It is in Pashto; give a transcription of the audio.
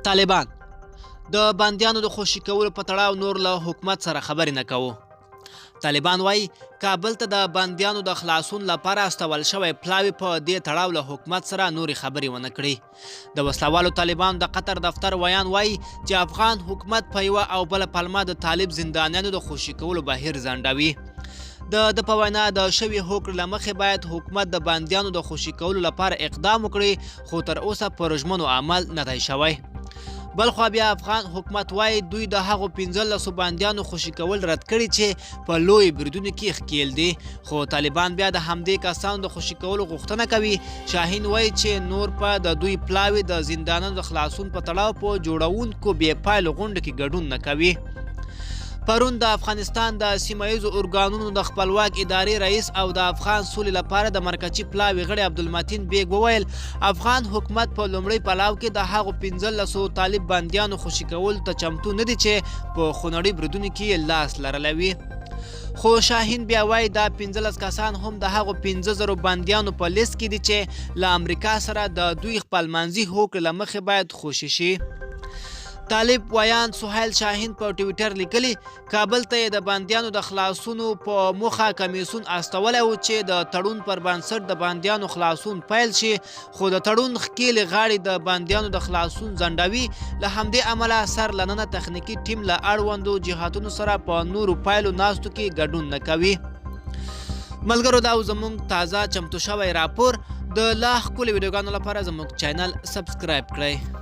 طالبان د بندیانو د خوشي کولو په تړاو نور له حکومت سره خبرې نه کوو. طالبان وایي کابل ته د بندیانو د خلاصون لپاره استول شوی پلاوی په دې تړاو له حکومت سره نورې خبرې ونه کړي. د وسلوالو طالبانو د قطر دفتر ویان وایي چې افغان حکومت په یوه او بله پلمه د طالب زندانیانو د خوشي کولو بهیر ځنډوي. د په وینا د شوي هوکړې له مخې باید حکومت د بندیانو د خوشي کولو لپاره اقدام وکړي، خو تر اوسه پر ژمنو عمل نه دی شوی. بلخوا بیا افغان حکومت وایي دوی د هغو 15 بندیانو خوشي کول رد کړي چې په لوی بریدونو کې ښکیل دي، خو طالبان بیا د همدې کسانو د خوشي کولو غوښتنه کوي. شاهین وایي چې نور په د دوی پلاوي د زندانونو د خلاصون په تړاو په جوړونکو بې پایلو غونډو کې ګډون نه کوي. پرون د افغانستان د سیمهییزو ارګانونو د خپلواک ادارې رئیس او د افغان سولې لپاره د مرکزي پلاوي غړي عبدالمتین بیګ وویل افغان حکومت په لومړي پلاو کې د هغو 15 طالب بندیانو خوشي کولو ته چمتو نه دي چې په خونړي بریدونو کې لاس لرلی وي. خو شاهین بیا وایي دا 15 کسان هم د هغو 15,000 بندیانو په لیست کې دي چې له امریکا سره د دوی خپلمنځي هوکړې له مخې باید خوشي شي. طالب ویان سهیل شاهین په ټویټر لیکلي کابل ته یې د بندیانو د خلاصونو په موخه کمیسیون استولی و چې د تړون پر بنسټ د بندیانو خلاصون پیل شي، خو د تړون ښکېلې غاړې د بندیانو د خلاصون ځنډوي. له همدې امله سر لننه تخنیکي ټیم له اړوندو جهاتونو سره په نورو پایلو ناستو کې ګډون نه کوي. ملګرو دا زموږ تازه چمتو شوی راپور. د لا ښکلو ویډیوګانو لپاره زموږ چینل سبسکرایب کړئ.